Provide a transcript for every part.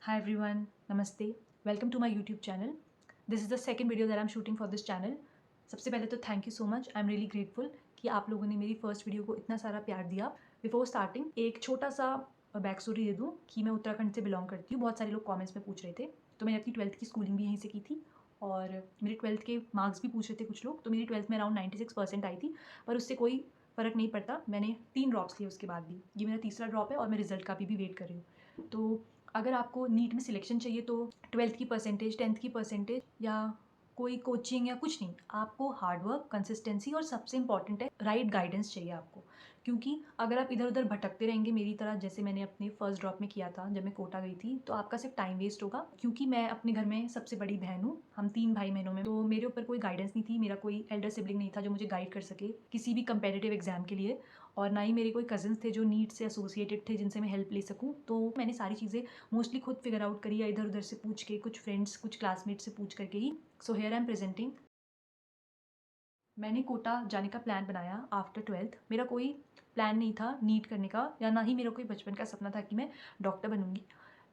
Hi everyone, Namaste. Welcome to my YouTube channel. This is the second video that I'm shooting for this channel. सबसे पहले तो thank you so much. I am really grateful कि आप लोगों ने मेरी first video को इतना सारा प्यार दिया. बिफोर स्टार्टिंग एक छोटा सा बैक स्टोरी दे दूँ कि मैं उत्तराखंड से बिलोंग करती हूँ. बहुत सारे लोग कमेंट्स में पूछ रहे थे. तो मैंने अपनी 12th की स्कूलिंग भी यहीं से की थी और मेरी 12th के मार्क्स भी पूछ रहे थे कुछ लोग. तो मेरी 12th में अराउंड 96% आई थी, पर उससे कोई फ़र्क नहीं पड़ता. मैंने 3 ड्रॉप्स लिए उसके बाद भी. ये मेरा तीसरा ड्रॉप है और मैं रिजल्ट का भी वेट कर रही हूँ. तो अगर आपको नीट में सिलेक्शन चाहिए तो 12th की परसेंटेज, 10th की परसेंटेज या कोई कोचिंग या कुछ नहीं, आपको हार्ड वर्क, कंसिस्टेंसी और सबसे इंपॉर्टेंट है राइट गाइडेंस चाहिए आपको. क्योंकि अगर आप इधर उधर भटकते रहेंगे मेरी तरह, जैसे मैंने अपने फर्स्ट ड्रॉप में किया था जब मैं कोटा गई थी, तो आपका सिर्फ टाइम वेस्ट होगा. क्योंकि मैं अपने घर में सबसे बड़ी बहन हूँ, हम 3 भाई बहनों में, तो मेरे ऊपर कोई गाइडेंस नहीं थी. मेरा कोई एल्डर सिबलिंग नहीं था जो मुझे गाइड कर सके किसी भी कंपेटिटिव एग्जाम के लिए, और ना ही मेरे कोई कजन्स थे जो नीट से एसोसिएटेड थे जिनसे मैं हेल्प ले सकूँ. तो मैंने सारी चीज़ें मोस्टली खुद फिगर आउट करी, या इधर उधर से पूछ के, कुछ फ्रेंड्स, कुछ क्लासमेट से पूछ करके ही. So here I am presenting. मैंने कोटा जाने का प्लान बनाया आफ्टर 12th. मेरा कोई प्लान नहीं था नीट करने का, या ना ही मेरा कोई बचपन का सपना था कि मैं डॉक्टर बनूंगी.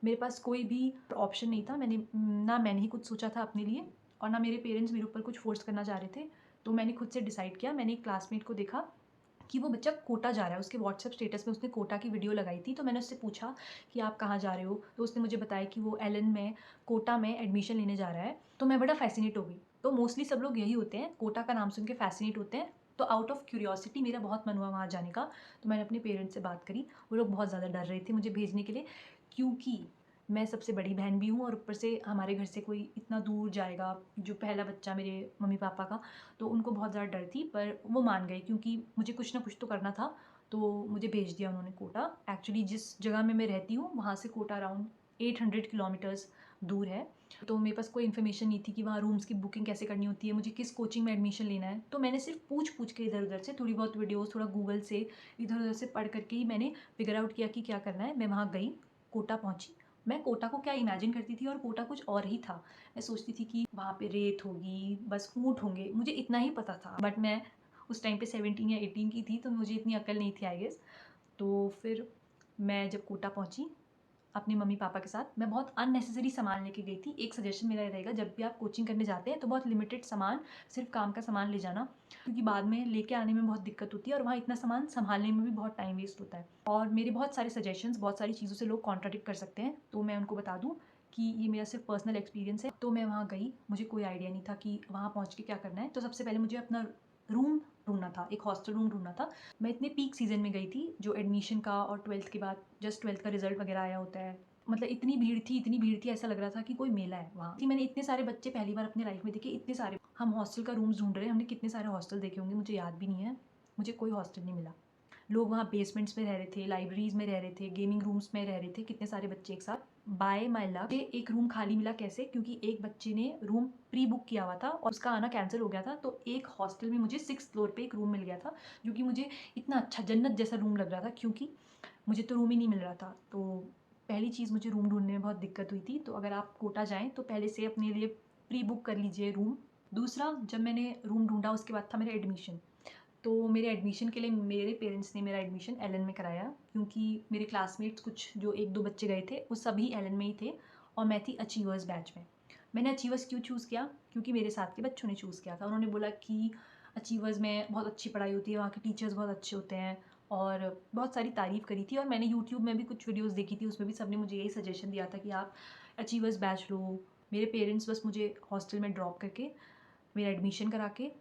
मेरे पास कोई भी ऑप्शन नहीं था. मैंने ही कुछ सोचा था अपने लिए, और ना मेरे पेरेंट्स मेरे ऊपर कुछ फोर्स करना चाह रहे थे. तो मैंने खुद से डिसाइड किया. मैंने एक क्लासमेट को देखा कि वो बच्चा कोटा जा रहा है. उसके व्हाट्सएप स्टेटस में उसने कोटा की वीडियो लगाई थी. तो मैंने उससे पूछा कि आप कहाँ जा रहे हो. तो उसने मुझे बताया कि वो एलन में, कोटा में एडमिशन लेने जा रहा है. तो मैं बड़ा फैसिनेट हो गई. तो मोस्टली सब लोग यही होते हैं, कोटा का नाम सुन के फैसिनेट होते हैं. तो आउट ऑफ क्यूरियोसिटी मेरा बहुत मन हुआ वहाँ जाने का. तो मैंने अपने पेरेंट्स से बात करी. वो लोग बहुत ज़्यादा डर रहे थे मुझे भेजने के लिए, क्योंकि मैं सबसे बड़ी बहन भी हूँ और ऊपर से हमारे घर से कोई इतना दूर जाएगा, जो पहला बच्चा मेरे मम्मी पापा का. तो उनको बहुत ज़्यादा डर थी, पर वो मान गए क्योंकि मुझे कुछ ना कुछ तो करना था. तो मुझे भेज दिया उन्होंने कोटा. एक्चुअली जिस जगह में मैं रहती हूँ वहाँ से कोटा अराउंड 800 किलोमीटर्स दूर है. तो मेरे पास कोई इन्फॉर्मेशन नहीं थी कि वहाँ रूम्स की बुकिंग कैसे करनी होती है, मुझे किस कोचिंग में एडमिशन लेना है. तो मैंने सिर्फ पूछ पूछ के इधर उधर से थोड़ी बहुत वीडियोस, थोड़ा गूगल से इधर उधर से पढ़ करके ही मैंने फिगर आउट किया कि क्या करना है. मैं वहाँ गई, कोटा पहुँची. मैं कोटा को क्या इमेजिन करती थी और कोटा कुछ और ही था. मैं सोचती थी कि वहाँ पे रेत होगी, बस ऊँट होंगे, मुझे इतना ही पता था. बट मैं उस टाइम पे 17 या 18 की थी, तो मुझे इतनी अकल नहीं थी आई गेस. तो फिर मैं जब कोटा पहुँची अपने मम्मी पापा के साथ, मैं बहुत अननेसेसरी सामान लेके गई थी. एक सजेशन मेरा रहेगा, जब भी आप कोचिंग करने जाते हैं तो बहुत लिमिटेड सामान, सिर्फ काम का सामान ले जाना, क्योंकि बाद में लेके आने में बहुत दिक्कत होती है और वहाँ इतना सामान संभालने में भी बहुत टाइम वेस्ट होता है. और मेरे बहुत सारे सजेशंस, बहुत सारी चीज़ों से लोग कॉन्ट्राडिक्ट कर सकते हैं, तो मैं उनको बता दूँ कि ये मेरा सिर्फ पर्सनल एक्सपीरियंस है. तो मैं वहाँ गई, मुझे कोई आइडिया नहीं था कि वहाँ पहुँच के क्या करना है. तो सबसे पहले मुझे अपना रूम ढूंढना था, एक हॉस्टल रूम ढूंढना था. मैं इतने पीक सीज़न में गई थी, जो एडमिशन का और 12th के बाद जस्ट 12th का रिजल्ट वगैरह आया होता है. मतलब इतनी भीड़ थी, इतनी भीड़ थी, ऐसा लग रहा था कि कोई मेला है वहाँ. कि मैंने इतने सारे बच्चे पहली बार अपनी लाइफ में देखे, इतने सारे. हम हॉस्टल का रूम्स ढूंढ रहे हैं, हमने कितने सारे हॉस्टल देखे होंगे मुझे याद भी नहीं है. मुझे कोई हॉस्टल नहीं मिला. लोग वहाँ बेसमेंट्स में रह रहे थे, लाइब्रेरीज में रह रहे थे, गेमिंग रूम्स में रह रहे थे, कितने सारे बच्चे एक साथ. बाय माय लक एक रूम खाली मिला. कैसे? क्योंकि एक बच्चे ने रूम प्री बुक किया हुआ था और उसका आना कैंसिल हो गया था. तो एक हॉस्टल में मुझे 6th फ्लोर पे एक रूम मिल गया था, जो कि मुझे इतना अच्छा जन्नत जैसा रूम लग रहा था, क्योंकि मुझे तो रूम ही नहीं मिल रहा था. तो पहली चीज़, मुझे रूम ढूंढने में बहुत दिक्कत हुई थी. तो अगर आप कोटा जाएँ तो पहले से अपने लिए प्री बुक कर लीजिए रूम. दूसरा, जब मैंने रूम ढूंढा उसके बाद था मेरा एडमिशन. तो मेरे एडमिशन के लिए मेरे पेरेंट्स ने मेरा एडमिशन एलन में कराया, क्योंकि मेरे क्लासमेट्स कुछ जो 1-2 बच्चे गए थे वो सभी एलन में ही थे, और मैं थी अचीवर्स बैच में. मैंने अचीवर्स क्यों चूज़ किया? क्योंकि मेरे साथ के बच्चों ने चूज़ किया था. उन्होंने बोला कि अचीवर्स में बहुत अच्छी पढ़ाई होती है, वहाँ के टीचर्स बहुत अच्छे होते हैं, और बहुत सारी तारीफ़ करी थी. और मैंने यूट्यूब में भी कुछ वीडियोज़ देखी थी, उसमें भी सब ने मुझे यही सजेशन दिया था कि आप अचीवर्स बैच लो. मेरे पेरेंट्स बस मुझे हॉस्टल में ड्रॉप करके, मेरा एडमिशन करा के,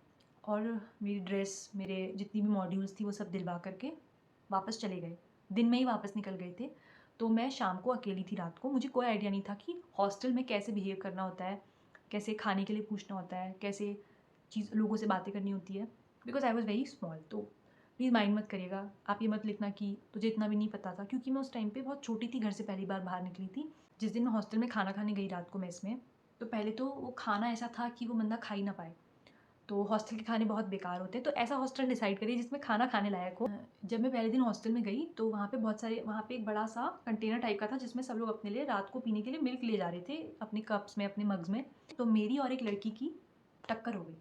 और मेरी ड्रेस, मेरे जितनी भी मॉड्यूल्स थी वो सब दिलवा करके वापस चले गए. दिन में ही वापस निकल गए थे. तो मैं शाम को अकेली थी रात को. मुझे कोई आइडिया नहीं था कि हॉस्टल में कैसे बिहेव करना होता है, कैसे खाने के लिए पूछना होता है, कैसे लोगों से बातें करनी होती है, because I was very small. तो प्लीज़ माइंड मत करिएगा. आप ये मत लिखना कि तुझे इतना भी नहीं पता था, क्योंकि मैं उस टाइम पे बहुत छोटी थी, घर से पहली बार बाहर निकली थी. जिस दिन मैं हॉस्टल में खाना खाने गई रात को मेस में, तो पहले तो वो खाना ऐसा था कि वो बंदा खा ही ना पाए. तो हॉस्टल के खाने बहुत बेकार होते हैं. तो ऐसा हॉस्टल डिसाइड करिए जिसमें खाना खाने लायक हो. जब मैं पहले दिन हॉस्टल में गई तो वहाँ पे बहुत सारे, वहाँ पे एक बड़ा सा कंटेनर टाइप का था जिसमें सब लोग अपने लिए रात को पीने के लिए मिल्क ले जा रहे थे, अपने कप्स में, अपने मग्स में. तो मेरी और एक लड़की की टक्कर हो गई,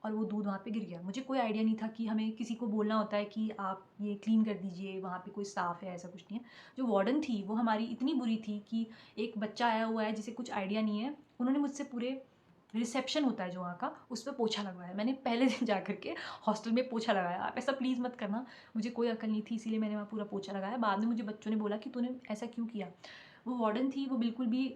और वो दूध वहाँ पे गिर गया। मुझे कोई आइडिया नहीं था कि हमें किसी को बोलना होता है कि आप ये क्लीन कर दीजिए, वहाँ पे कोई स्टाफ है, ऐसा कुछ नहीं है। जो वार्डन थी वो हमारी इतनी बुरी थी कि एक बच्चा आया हुआ है जिसे कुछ आइडिया नहीं है, उन्होंने मुझसे पूरे रिसेप्शन होता है जो वहाँ का, उस पे पोछा लगवाया। मैंने पहले दिन जा कर के हॉस्टल में पोछा लगाया। आप ऐसा प्लीज़ मत करना, मुझे कोई अकल नहीं थी, इसीलिए मैंने वहाँ पूरा पोछा लगाया। बाद में मुझे बच्चों ने बोला कि तूने ऐसा क्यों किया। वो वार्डन थी, वो बिल्कुल भी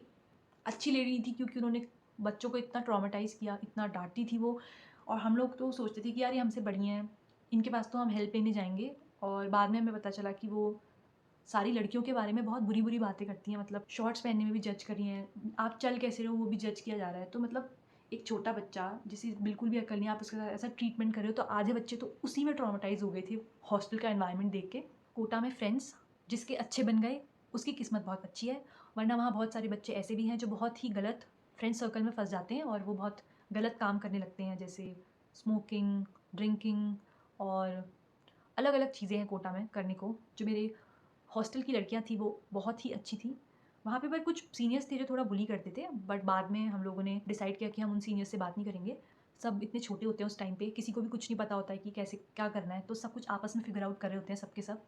अच्छी लेडी नहीं थी, क्योंकि उन्होंने बच्चों को इतना ट्रॉमेटाइज़ किया, इतना डांटती थी वो। और हम लोग तो सोचते थे कि यार ये हमसे बढ़िया हैं, इनके पास तो हम हेल्प लेने जाएंगे। और बाद में हमें पता चला कि वो सारी लड़कियों के बारे में बहुत बुरी बुरी बातें करती हैं, मतलब शॉर्ट्स पहनने में भी जज करी हैं, आप चल कैसे रहे हो वो भी जज किया जा रहा है। तो मतलब एक छोटा बच्चा जिसे बिल्कुल भी अकल नहीं, आप उसके साथ ऐसा ट्रीटमेंट कर रहे हो, तो आधे बच्चे तो उसी में ट्रॉमेटाइज हो गए थे हॉस्टल का एनवायरनमेंट देख के। कोटा में फ्रेंड्स जिसके अच्छे बन गए उसकी किस्मत बहुत अच्छी है, वरना वहाँ बहुत सारे बच्चे ऐसे भी हैं जो बहुत ही गलत फ्रेंड सर्कल में फंस जाते हैं और वो बहुत गलत काम करने लगते हैं, जैसे स्मोकिंग, ड्रिंकिंग और अलग अलग चीज़ें हैं कोटा में करने को। जो मेरे हॉस्टल की लड़कियां थी वो बहुत ही अच्छी थी वहाँ पे, पर कुछ सीनियर्स थे जो थोड़ा बुली करते थे, बट बाद में हम लोगों ने डिसाइड किया कि हम उन सीनियर्स से बात नहीं करेंगे। सब इतने छोटे होते हैं उस टाइम पे, किसी को भी कुछ नहीं पता होता है कि कैसे क्या करना है, तो सब कुछ आपस में फिगर आउट कर रहे होते हैं सबके सब।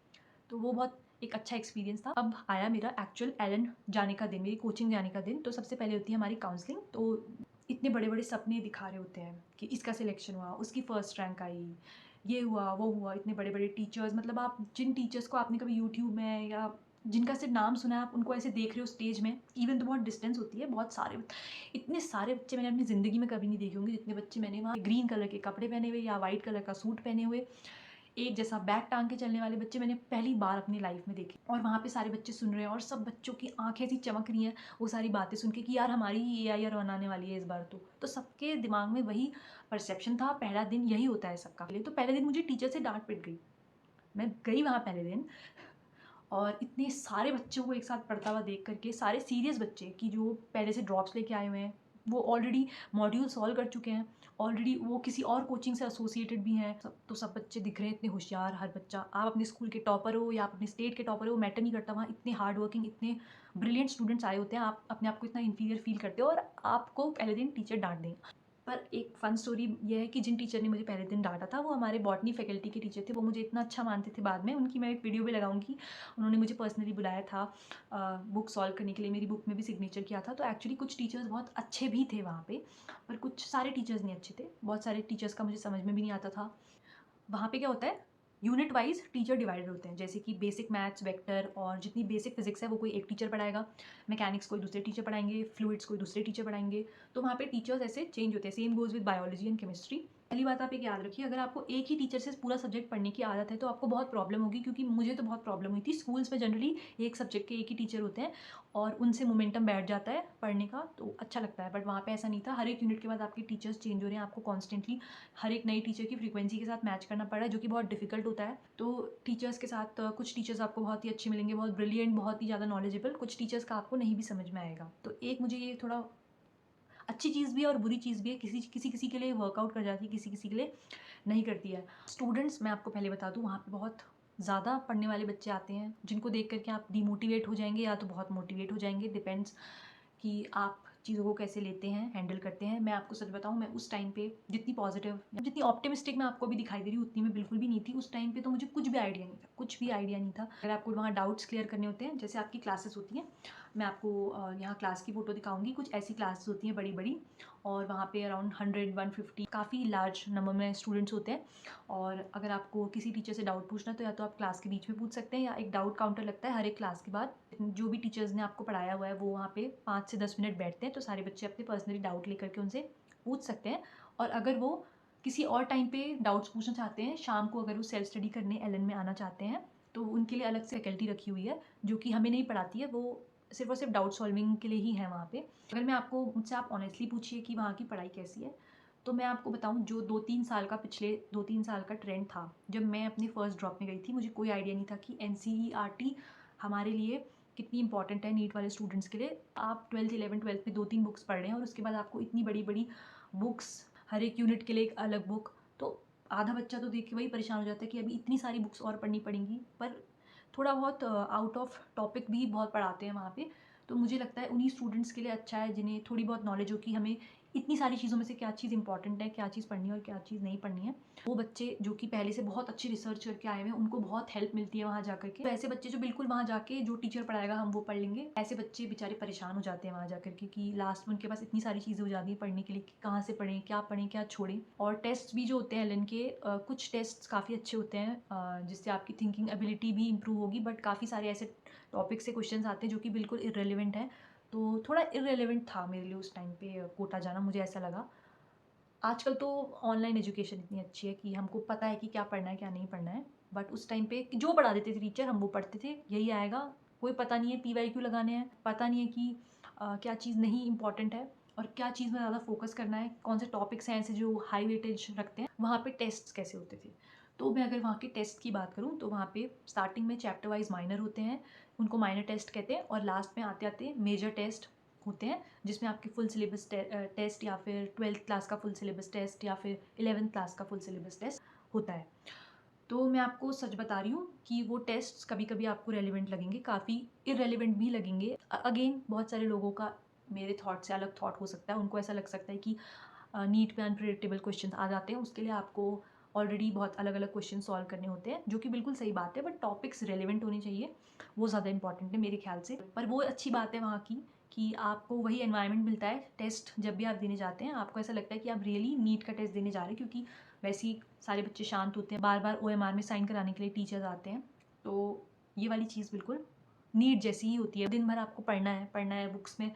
तो वो बहुत एक अच्छा एक्सपीरियंस था। अब आया मेरा एक्चुअल एलन जाने का दिन, मेरी कोचिंग जाने का दिन। तो सबसे पहले होती है हमारी काउंसलिंग। तो इतने बड़े बड़े सपने दिखा रहे होते हैं कि इसका सिलेक्शन हुआ, उसकी फर्स्ट रैंक आई, ये हुआ वो हुआ। इतने बड़े बड़े टीचर्स, मतलब आप जिन टीचर्स को आपने कभी यूट्यूब में या जिनका सिर्फ नाम सुना है, आप उनको ऐसे देख रहे हो स्टेज में, इवन तो बहुत डिस्टेंस होती है, बहुत सारे, इतने सारे बच्चे मैंने अपनी ज़िंदगी में कभी नहीं देखे होंगे जितने बच्चे मैंने वहाँ ग्रीन कलर के कपड़े पहने हुए या वाइट कलर का सूट पहने हुए, एक जैसा बैग टांग के चलने वाले बच्चे मैंने पहली बार अपनी लाइफ में देखे। और वहाँ पे सारे बच्चे सुन रहे हैं और सब बच्चों की आंखें ऐसी चमक रही हैं वो सारी बातें सुन के कि यार हमारी AI आने वाली है इस बार। तो सबके दिमाग में वही परसेप्शन था, पहला दिन यही होता है सबका। तो पहले दिन मुझे टीचर से डांट पिट गई। मैं गई वहाँ पहले दिन और इतने सारे बच्चों को एक साथ पढ़ता हुआ देख करके, सारे सीरियस बच्चे कि जो पहले से ड्रॉप्स लेके आए हुए हैं, वो ऑलरेडी मॉड्यूल सॉल्व कर चुके हैं, ऑलरेडी वो किसी और कोचिंग से एसोसिएटेड भी हैं। सब बच्चे दिख रहे हैं इतने होशियार। हर बच्चा, आप अपने स्कूल के टॉपर हो या आप अपने स्टेट के टॉपर हो, मैटर नहीं करता, वहाँ इतने हार्ड वर्किंग, इतने ब्रिलियंट स्टूडेंट्स आए होते हैं। आप अपने आप को इतना इन्फीरियर फील करते हो और आपको पहले दिन टीचर डांट दें। पर एक फ़न स्टोरी ये है कि जिन टीचर ने मुझे पहले दिन डांटा था वो हमारे बॉटनी फैकल्टी के टीचर थे। वो मुझे इतना अच्छा मानते थे, बाद में उनकी मैं एक वीडियो भी लगाऊंगी। उन्होंने मुझे पर्सनली बुलाया था बुक सॉल्व करने के लिए, मेरी बुक में भी सिग्नेचर किया था। तो एक्चुअली कुछ टीचर्स बहुत अच्छे भी थे वहाँ पे, पर कुछ सारे टीचर्स नहीं अच्छे थे। बहुत सारे टीचर्स का मुझे समझ में भी नहीं आता था। वहाँ पे क्या होता है, यूनिट वाइज टीचर डिवाइडेड होते हैं, जैसे कि बेसिक मैथ्स, वेक्टर और जितनी बेसिक फिजिक्स है वो कोई एक टीचर पढ़ाएगा, मैकेनिक्स कोई दूसरे टीचर पढ़ाएंगे, फ्लूइड्स कोई दूसरे टीचर पढ़ाएंगे। तो वहाँ पे टीचर्स ऐसे चेंज होते हैं। Same goes with biology and chemistry. पहली बात आप एक याद रखिए, अगर आपको एक ही टीचर से पूरा सब्जेक्ट पढ़ने की आदत है तो आपको बहुत प्रॉब्लम होगी, क्योंकि मुझे तो बहुत प्रॉब्लम हुई थी। स्कूल्स में जनरली एक सब्जेक्ट के एक ही टीचर होते हैं और उनसे मोमेंटम बैठ जाता है पढ़ने का, तो अच्छा लगता है। बट वहाँ पे ऐसा नहीं था, हर एक यूनिट के बाद आपके टीचर्स चेंज हो रहे हैं, आपको कॉन्स्टेंटली हर एक नई टीचर की फ्रीक्वेंसी के साथ मैच करना पड़ रहा है, जो कि बहुत डिफिकल्ट होता है। तो टीचर्स के साथ कुछ टीचर्स आपको बहुत ही अच्छे मिलेंगे, बहुत ब्रिलियंट, बहुत ही ज़्यादा नॉलेजेबल, कुछ टीचर्स का आपको नहीं भी समझ में आएगा। तो एक मुझे ये थोड़ा अच्छी चीज़ भी है और बुरी चीज़ भी है, किसी किसी किसी के लिए वर्कआउट कर जाती है, किसी किसी के लिए नहीं करती है। स्टूडेंट्स, मैं आपको पहले बता दूँ, वहाँ पे बहुत ज़्यादा पढ़ने वाले बच्चे आते हैं जिनको देख करके आप डिमोटिवेट हो जाएंगे या तो बहुत मोटिवेट हो जाएंगे, डिपेंड्स कि आप चीज़ों को कैसे लेते हैं, हैंडल करते हैं। मैं आपको सच बताऊँ, मैं उस टाइम पे जितनी पॉजिटिव, जितनी ऑप्टिमिस्टिक मैं आपको भी दिखाई दे रही हूँ, उतनी मैं बिल्कुल भी नहीं थी। उस टाइम पे तो मुझे कुछ भी आइडिया नहीं था, कुछ भी आइडिया नहीं था। अगर आपको वहाँ डाउट्स क्लियर करने होते हैं, जैसे आपकी क्लासेस होती हैं, मैं आपको यहाँ क्लास की फ़ोटो दिखाऊंगी। कुछ ऐसी क्लासेस होती हैं बड़ी बड़ी, और वहाँ पे अराउंड 100-150 काफ़ी लार्ज नंबर में स्टूडेंट्स होते हैं। और अगर आपको किसी टीचर से डाउट पूछना है तो या तो आप क्लास के बीच में पूछ सकते हैं, या एक डाउट काउंटर लगता है हर एक क्लास के बाद। जो भी टीचर्स ने आपको पढ़ाया हुआ है वो वहाँ पे 5 से 10 मिनट बैठते हैं, तो सारे बच्चे अपने पर्सनली डाउट लेकर के उनसे पूछ सकते हैं। और अगर वो किसी और टाइम पे डाउट्स पूछना चाहते हैं, शाम को अगर वो सेल्फ स्टडी करने एलन में आना चाहते हैं, तो उनके लिए अलग से फैकल्टी रखी हुई है जो कि हमें नहीं पढ़ाती है, वो सिर्फ और सिर्फ डाउट सॉल्विंग के लिए ही है वहाँ पे। अगर मैं आपको, मुझसे आप ऑनेस्टली पूछिए कि वहाँ की पढ़ाई कैसी है, तो मैं आपको बताऊँ, जो 2-3 साल का, पिछले 2-3 साल का ट्रेंड था, जब मैं अपने फर्स्ट ड्रॉप में गई थी, मुझे कोई आइडिया नहीं था कि NCERT हमारे लिए कितनी इंपॉर्टेंट है, नीट वाले स्टूडेंट्स के लिए। आप 12th 11th 12th में 2-3 बुक्स पढ़ रहे हैं और उसके बाद आपको इतनी बड़ी बड़ी बुक्स, हर एक यूनिट के लिए एक अलग बुक। तो आधा बच्चा तो देख के वही परेशान हो जाता है कि अभी इतनी सारी बुक्स और पढ़नी पड़ेंगी। पर थोड़ा बहुत आउट ऑफ टॉपिक भी बहुत पढ़ाते हैं वहाँ पे। तो मुझे लगता है उन्हीं स्टूडेंट्स के लिए अच्छा है जिन्हें थोड़ी बहुत नॉलेज हो कि हमें इतनी सारी चीज़ों में से क्या चीज़ इंपॉर्टेंट है, क्या चीज़ पढ़नी है और क्या चीज़ नहीं पढ़नी है। वो बच्चे जो कि पहले से बहुत अच्छी रिसर्च करके आए हुए हैं, उनको बहुत हेल्प मिलती है वहाँ जाकर के। तो ऐसे बच्चे जो बिल्कुल वहाँ जाके जो टीचर पढ़ाएगा हम वो पढ़ लेंगे, ऐसे बच्चे बेचारे परेशान हो जाते हैं वहाँ जाकर के कि लास्ट में उनके पास इतनी सारी चीज़ें हो जाती हैं पढ़ने के लिए कि कहाँ से पढ़ें, क्या छोड़ें। और टेस्ट भी जो होते हैं एलन के कुछ टेस्ट काफ़ी अच्छे होते हैं जिससे आपकी थिंकिंग एबिलिटी भी इम्प्रूव होगी, बट काफ़ी सारे ऐसे टॉपिक से क्वेश्चन आते हैं जो कि बिल्कुल इर्रेलेवेंट हैं। तो थोड़ा इर्रेलेवेंट था मेरे लिए उस टाइम पे कोटा जाना, मुझे ऐसा लगा। आजकल तो ऑनलाइन एजुकेशन इतनी अच्छी है कि हमको पता है कि क्या पढ़ना है, क्या नहीं पढ़ना है। बट उस टाइम पे जो पढ़ा देते थे टीचर हम वो पढ़ते थे, यही आएगा। कोई पता नहीं है पीवाईक्यू लगाने हैं, पता नहीं है कि क्या चीज़ नहीं इम्पॉर्टेंट है और क्या चीज़ में ज़्यादा फोकस करना है, कौन से टॉपिक्स हैं ऐसे जो हाई वेटेज रखते हैं। वहाँ पे टेस्ट्स कैसे होते थे, तो मैं अगर वहाँ के टेस्ट की बात करूँ तो वहाँ पे स्टार्टिंग में चैप्टर वाइज माइनर होते हैं, उनको माइनर टेस्ट कहते हैं, और लास्ट में आते आते मेजर टेस्ट होते हैं जिसमें आपकी फुल सिलेबस टेस्ट या फिर 12th क्लास का फुल सिलेबस टेस्ट या फिर 11th क्लास का फुल सिलेबस टेस्ट होता है। तो मैं आपको सच बता रही हूँ कि वो टेस्ट्स कभी कभी आपको रेलिवेंट लगेंगे, काफ़ी इरेलीवेंट भी लगेंगे। अगेन बहुत सारे लोगों का मेरे थॉट से अलग थॉट हो सकता है, उनको ऐसा लग सकता है कि नीट पे अनप्रिडिक्टेबल क्वेश्चन आ जाते हैं, उसके लिए आपको ऑलरेडी बहुत अलग अलग क्वेश्चन सॉल्व करने होते हैं, जो कि बिल्कुल सही बात है। बट टॉपिक्स रेलिवेंट होने चाहिए, वो ज़्यादा इंपॉर्टेंट है मेरे ख्याल से। पर वो अच्छी बात है वहाँ की कि आपको वही एनवायरनमेंट मिलता है। टेस्ट जब भी आप देने जाते हैं आपको ऐसा लगता है कि आप रियली नीट का टेस्ट देने जा रहे हैं, क्योंकि वैसे ही सारे बच्चे शांत होते हैं, बार बार OMR में साइन कराने के लिए टीचर्स आते हैं। तो ये वाली चीज़ बिल्कुल नीट जैसी ही होती है। दिन भर आपको पढ़ना है बुक्स में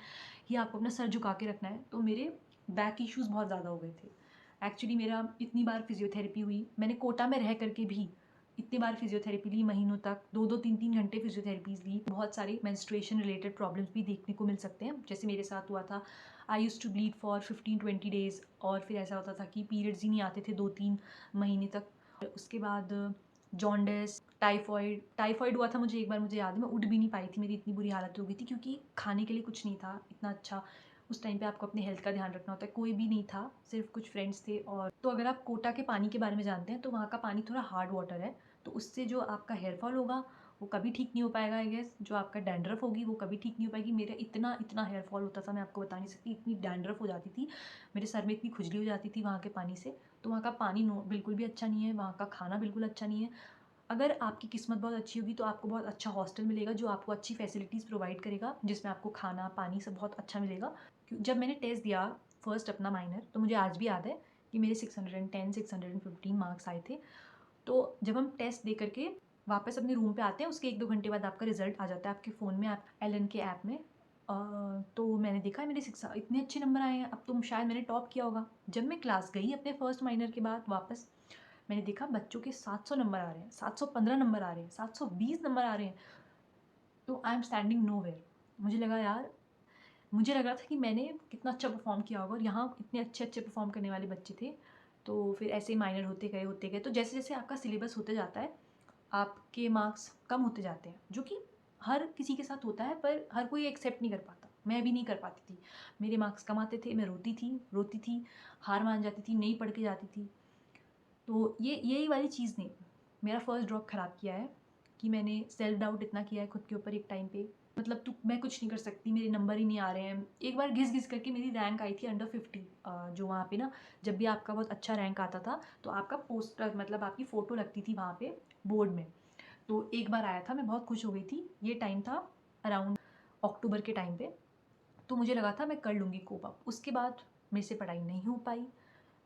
ही, आपको अपना सर झुका के रखना है। तो मेरे बैक इश्यूज़ बहुत ज़्यादा हो गए थे। एक्चुअली मेरा इतनी बार फिजियोथेरेपी हुई, मैंने कोटा में रह करके भी इतनी बार फिजियोथेरेपी ली, महीनों तक 2-2 3-3 घंटे फिजियोथेरेपीज़ ली। बहुत सारे मेंस्ट्रुएशन रिलेटेड प्रॉब्लम्स भी देखने को मिल सकते हैं, जैसे मेरे साथ हुआ था। I used to bleed for 15-20 days, और फिर ऐसा होता था कि पीरियड्स ही नहीं आते थे 2-3 महीने तक। उसके बाद जॉन्डिस, टाइफॉइड हुआ था मुझे एक बार, मुझे याद है मैं उठ भी नहीं पाई थी, मेरी इतनी बुरी हालत हो गई थी, क्योंकि खाने के लिए कुछ नहीं था इतना अच्छा। उस टाइम पे आपको अपने हेल्थ का ध्यान रखना होता है, कोई भी नहीं था, सिर्फ कुछ फ्रेंड्स थे। और तो अगर आप कोटा के पानी के बारे में जानते हैं तो वहाँ का पानी थोड़ा हार्ड वाटर है, तो उससे जो आपका हेयर फॉल होगा वो कभी ठीक नहीं हो पाएगा। आई गेस जो आपका डैंड्रफ होगी वो कभी ठीक नहीं हो पाएगी। मेरा इतना इतना हेयर फॉल होता था, मैं आपको बता नहीं सकती, इतनी डैंड्रफ हो जाती थी, मेरे सर में इतनी खुजली हो जाती थी वहाँ के पानी से। तो वहाँ का पानी बिल्कुल भी अच्छा नहीं है, वहाँ का खाना बिल्कुल अच्छा नहीं है। अगर आपकी किस्मत बहुत अच्छी होगी तो आपको बहुत अच्छा हॉस्टल मिलेगा जो आपको अच्छी फैसिलिटीज़ प्रोवाइड करेगा, जिसमें आपको खाना पानी सब बहुत अच्छा मिलेगा। जब मैंने टेस्ट दिया फर्स्ट अपना माइनर, तो मुझे आज भी याद है कि मेरे 610 615 मार्क्स आए थे। तो जब हम टेस्ट दे करके वापस अपने रूम पे आते हैं, उसके 1-2 घंटे बाद आपका रिजल्ट आ जाता है आपके फ़ोन में, आप एलन के ऐप में। तो मैंने देखा मेरे शिक्षा इतने अच्छे नंबर आए हैं, अब तो शायद मैंने टॉप किया होगा। जब मैं क्लास गई अपने फर्स्ट माइनर के बाद वापस, मैंने देखा बच्चों के 700 नंबर आ रहे हैं, 715 नंबर आ रहे हैं, 720 नंबर आ रहे हैं। तो आई एम स्टैंडिंग नोवेयर। मुझे लगा यार, मुझे लग रहा था कि मैंने कितना अच्छा परफॉर्म किया होगा और यहाँ इतने अच्छे अच्छे परफॉर्म करने वाले बच्चे थे। तो फिर ऐसे ही माइनर होते गए, तो जैसे जैसे आपका सिलेबस होते जाता है आपके मार्क्स कम होते जाते हैं, जो कि हर किसी के साथ होता है, पर हर कोई एक्सेप्ट नहीं कर पाता। मैं भी नहीं कर पाती थी, मेरे मार्क्स कम आते थे, मैं रोती थी, हार मान जाती थी, नहीं पढ़ के जाती थी। तो ये यही वाली चीज़ ने मेरा फर्स्ट ड्रॉप ख़राब किया है कि मैंने सेल्फ डाउट इतना किया है खुद के ऊपर एक टाइम पे, मतलब तू मैं कुछ नहीं कर सकती, मेरे नंबर ही नहीं आ रहे हैं। एक बार घिस करके मेरी रैंक आई थी अंडर 50। जो वहाँ पे ना, जब भी आपका बहुत अच्छा रैंक आता था तो आपका पोस्टर, मतलब आपकी फ़ोटो लगती थी वहाँ पे बोर्ड में। तो एक बार आया था, मैं बहुत खुश हो गई थी। ये टाइम था अराउंड अक्टूबर के टाइम पे, तो मुझे लगा था मैं कर लूँगी कोप अप। उसके बाद मेरे से पढ़ाई नहीं हो पाई,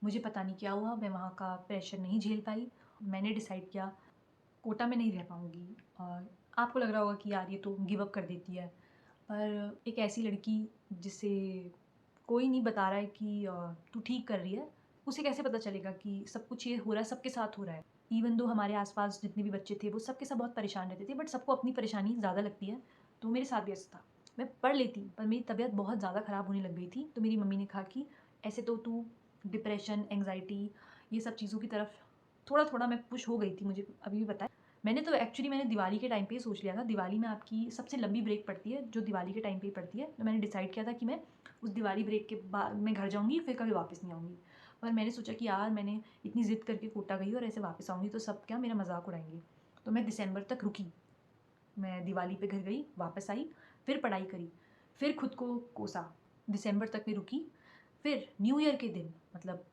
मुझे पता नहीं क्या हुआ, मैं वहाँ का प्रेशर नहीं झेल पाई। मैंने डिसाइड किया कोटा में नहीं रह पाऊँगी। और आपको लग रहा होगा कि यार ये तो गिव अप कर देती है, पर एक ऐसी लड़की जिसे कोई नहीं बता रहा है कि तू ठीक कर रही है, उसे कैसे पता चलेगा कि सब कुछ ये हो रहा है, सबके साथ हो रहा है। इवन दो हमारे आसपास जितने भी बच्चे थे वो सबके सब बहुत परेशान रहते थे, बट सबको अपनी परेशानी ज़्यादा लगती है, तो मेरे साथ भी ऐसा था। मैं पढ़ लेती पर मेरी तबीयत बहुत ज़्यादा ख़राब होने लग गई थी, तो मेरी मम्मी ने कहा कि ऐसे तो तू डिप्रेशन, एंग्जाइटी, ये सब चीज़ों की तरफ थोड़ा-थोड़ा मैं पुश हो गई थी, मुझे अभी भी पता है। मैंने दिवाली के टाइम पे ही सोच लिया था, दिवाली में आपकी सबसे लंबी ब्रेक पड़ती है, जो दिवाली के टाइम पे ही पड़ती है। तो मैंने डिसाइड किया था कि मैं उस दिवाली ब्रेक के बाद मैं घर जाऊँगी, फिर कभी वापस नहीं आऊँगी। पर मैंने सोचा कि यार मैंने इतनी ज़िद करके कोटा गई और ऐसे वापस आऊँगी तो सब क्या मेरा मज़ाक उड़ाएँगे। तो मैं दिसंबर तक रुकी। मैं दिवाली पे घर गई, वापस आई, फिर पढ़ाई करी, फिर खुद को कोसा। दिसंबर तक मैं रुकी, फिर न्यू ईयर के दिन मतलब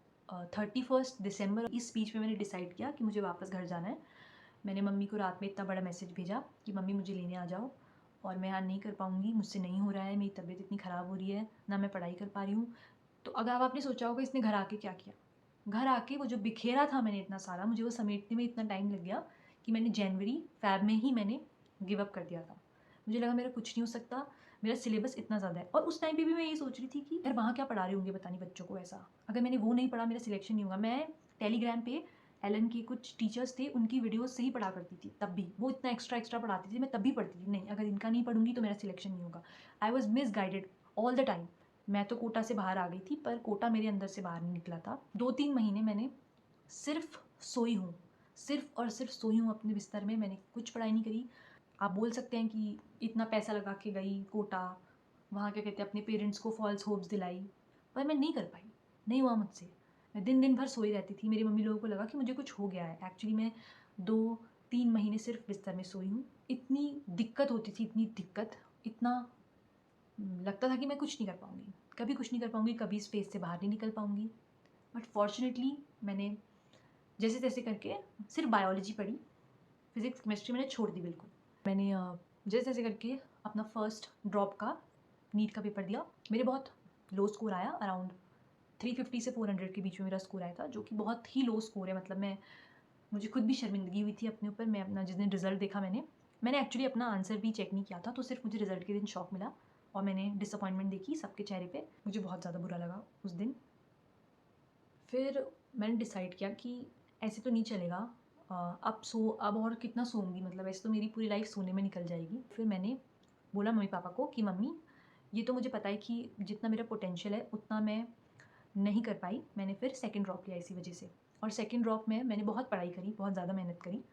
31 दिसंबर, इस बीच में मैंने डिसाइड किया कि मुझे वापस घर जाना है। मैंने मम्मी को रात में इतना बड़ा मैसेज भेजा कि मम्मी मुझे लेने आ जाओ, और मैं यहाँ नहीं कर पाऊँगी, मुझसे नहीं हो रहा है, मेरी तबीयत इतनी ख़राब हो रही है, ना मैं पढ़ाई कर पा रही हूँ। तो अगर अब आपने सोचा होगा इसने घर आके क्या किया? घर आके वो जो बिखेरा था मैंने इतना सारा, मुझे वो समेटने में इतना टाइम लग गया कि मैंने जनवरी, फ़ेब में ही मैंने गिव अप कर दिया था। मुझे लगा मेरा कुछ नहीं हो सकता, मेरा सिलेबस इतना ज़्यादा है, और उस टाइम पे भी मैं यही सोच रही थी कि यार वहाँ क्या पढ़ा रहे होंगे पता नहीं बच्चों को ऐसा। अगर मैंने वो नहीं पढ़ा मेरा सिलेक्शन नहीं होगा। मैं टेलीग्राम पे एलन के कुछ टीचर्स थे, उनकी वीडियोज़ से ही पढ़ा करती थी तब भी। वो इतना एक्स्ट्रा पढ़ाती थी, मैं तब भी पढ़ती थी, नहीं अगर इनका नहीं पढ़ूँगी तो मेरा सिलेक्शन नहीं होगा। I was misguided all the time. मैं तो कोटा से बाहर आ गई थी, पर कोटा मेरे अंदर से बाहर नहीं निकला था। 2-3 महीने मैंने सिर्फ़ सोई हूँ, सिर्फ़ और सिर्फ़ सोई हूँ अपने बिस्तर में, मैंने कुछ पढ़ाई नहीं करी। आप बोल सकते हैं कि इतना पैसा लगा के गई कोटा, वहाँ क्या कहते हैं अपने पेरेंट्स को फ़ॉल्स होप्स दिलाई, पर मैं नहीं कर पाई, नहीं हुआ मुझसे। मैं दिन-दिन भर सोई रहती थी, मेरी मम्मी लोगों को लगा कि मुझे कुछ हो गया है। एक्चुअली मैं 2-3 महीने सिर्फ़ बिस्तर में सोई हूँ। इतनी दिक्कत होती थी, इतनी दिक्कत, इतना लगता था कि मैं कुछ नहीं कर पाऊँगी, कभी कुछ नहीं कर पाऊँगी, कभी इस फ़ेज़ से बाहर नहीं निकल पाऊँगी। बट फ़ॉर्च्युनेटली मैंने जैसे-तैसे करके सिर्फ़ बायोलॉजी पढ़ी, फ़िज़िक्स, केमिस्ट्री मैंने छोड़ दी बिल्कुल। मैंने जैसे-तैसे करके अपना फर्स्ट ड्रॉप का नीट का पेपर दिया। मेरे बहुत लो स्कोर आया, अराउंड 350 से 400 के बीच में मेरा स्कोर आया था, जो कि बहुत ही लो स्कोर है। मतलब मुझे खुद भी शर्मिंदगी हुई थी अपने ऊपर। मैं अपना जिस दिन रिज़ल्ट देखा मैंने एक्चुअली अपना आंसर भी चेक नहीं किया था, तो सिर्फ़ मुझे रिज़ल्ट के दिन शॉक मिला और मैंने डिसअपॉइंटमेंट देखी सबके चेहरे पे। मुझे बहुत ज़्यादा बुरा लगा उस दिन। फिर मैंने डिसाइड किया कि ऐसे तो नहीं चलेगा। अब और कितना सोऊँगी, मतलब ऐसे तो मेरी पूरी लाइफ़ सोने में निकल जाएगी। फिर मैंने बोला मम्मी-पापा को कि मम्मी, ये तो मुझे पता है कि जितना मेरा पोटेंशियल है उतना मैं नहीं कर पाई। मैंने फिर सेकंड ड्रॉप लिया इसी वजह से, और सेकंड ड्रॉप में मैंने बहुत पढ़ाई करी, बहुत ज़्यादा मेहनत करी।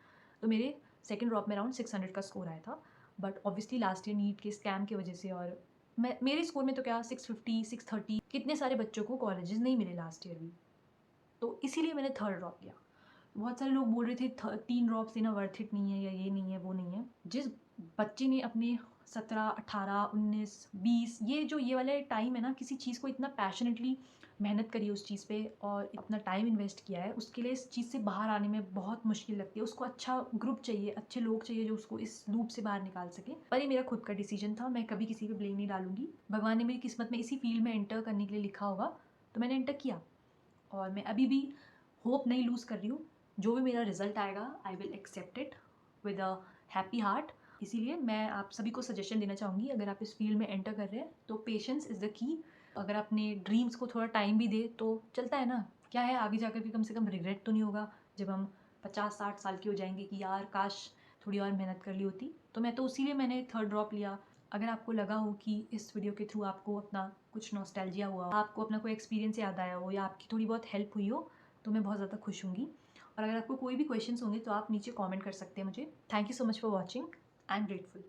तो मेरे सेकंड ड्रॉप में अराउंड 600 का स्कोर आया था। But obviously last year NEET के स्कैम की वजह से, और मेरे स्कोर में तो क्या 650, 630, कितने सारे बच्चों को कॉलेजेस नहीं मिले लास्ट ईयर भी। तो इसीलिए मैंने थर्ड ड्रॉप लिया। बहुत सारे लोग बोल रहे थे 3 ड्रॉप्स लेना वर्थ इट नहीं है, या ये नहीं है, वो नहीं है। जिस बच्चे ने अपने 17, 18, 19, 20, ये वाले टाइम है ना, किसी चीज़ को इतना पैशनेटली मेहनत करी उस चीज़ पे और इतना टाइम इन्वेस्ट किया है, उसके लिए इस चीज़ से बाहर आने में बहुत मुश्किल लगती है। उसको अच्छा ग्रुप चाहिए, अच्छे लोग चाहिए जो उसको इस लूप से बाहर निकाल सके। पर ये मेरा खुद का डिसीजन था, मैं कभी किसी पे ब्लेम नहीं डालूँगी। भगवान ने मेरी किस्मत में इसी फील्ड में एंटर करने के लिए लिखा होगा, तो मैंने एंटर किया, और मैं अभी भी होप नहीं लूज़ कर रही हूँ। जो भी मेरा रिज़ल्ट आएगा I will accept it with a happy heart. इसीलिए मैं आप सभी को सजेशन देना चाहूँगी, अगर आप इस फील्ड में एंटर कर रहे हैं तो पेशेंस इज़ द की। अगर अपने ड्रीम्स को थोड़ा टाइम भी दे तो चलता है ना, क्या है आगे जाकर भी कम से कम रिग्रेट तो नहीं होगा जब हम 50-60 साल के हो जाएंगे कि यार काश थोड़ी और मेहनत कर ली होती। तो मैं तो इसीलिए मैंने थर्ड ड्रॉप लिया। अगर आपको लगा हो कि इस वीडियो के थ्रू आपको अपना कुछ नॉस्टैल्जिया हुआ, आपको अपना कोई एक्सपीरियंस याद आया हो, या आपकी थोड़ी बहुत हेल्प हुई हो, तो मैं बहुत ज़्यादा खुश होंगी। और अगर आपको कोई भी क्वेश्चंस होंगे तो आप नीचे कमेंट कर सकते हैं मुझे। Thank you so much for watching. I am grateful.